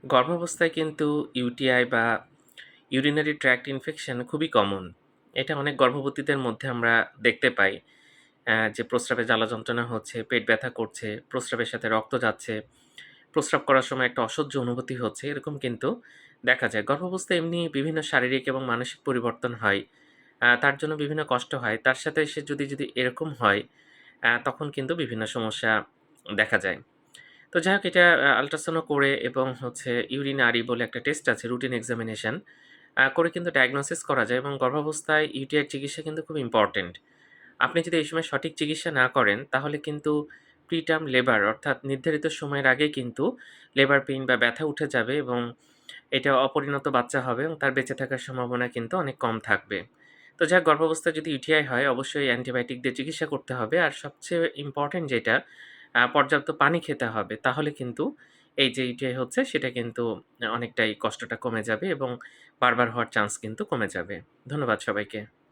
গর্ভাবস্থায় কিন্তু ইউটিআই বা ইউরিনারি ট্র্যাক্ট ইনফেকশন খুবই কমন। এটা অনেক গর্ভবতীদের মধ্যে আমরা দেখতে পাই। যে প্রস্রাবে জ্বালা যন্ত্রণা হচ্ছে, পেট ব্যথা করছে, প্রস্রাবের সাথে রক্ত যাচ্ছে, প্রস্রাব করার সময় একটা অসহ্য অনুভূতি হচ্ছে, এরকম কিন্তু দেখা যায়। গর্ভাবস্থায় এমনি বিভিন্ন শারীরিক এবং মানসিক পরিবর্তন হয়। তার জন্য বিভিন্ন কষ্ট হয়। তার সাথে সে যদি এরকম হয়, তখন কিন্তু বিভিন্ন সমস্যা দেখা যায়। তো যাই হোক এটা আল্ট্রাসাউন্ড করে এবং হচ্ছে ইউরিনারি বলে একটা টেস্ট আছে রুটিন এক্সামিনেশন করে কিন্তু ডায়াগনোসিস করা যায় এবং গর্ভাবস্থায় ইউটিআই চিকিৎসা কিন্তু খুব ইম্পোর্টেন্ট। আপনি যদি এই সময় সঠিক চিকিৎসা না করেন তাহলে কিন্তু প্রিটার্ম লেবার অর্থাৎ নির্ধারিত সময়ের আগেই কিন্তু লেবার পেইন বা ব্যথা উঠে যাবে এবং এটা অপরিণত বাচ্চা হবে এবং তার বেঁচে থাকার সম্ভাবনা কিন্তু অনেক কম থাকবে। তো যাক গর্ভাবস্থায় যদি ইউটিআই হয় অবশ্যই অ্যান্টিবায়োটিক দিয়ে চিকিৎসা করতে হবে। আর সবচেয়ে ইম্পোর্টেন্ট যেটা পর্যাপ্ত পানি খেতে হবে। তাহলে কিন্তু এই যে ইউটিআই হচ্ছে সেটা কিন্তু অনেকটাই কষ্টটা কমে যাবে এবং বারবার হওয়ার চান্স কিন্তু কমে যাবে। ধন্যবাদ সবাইকে।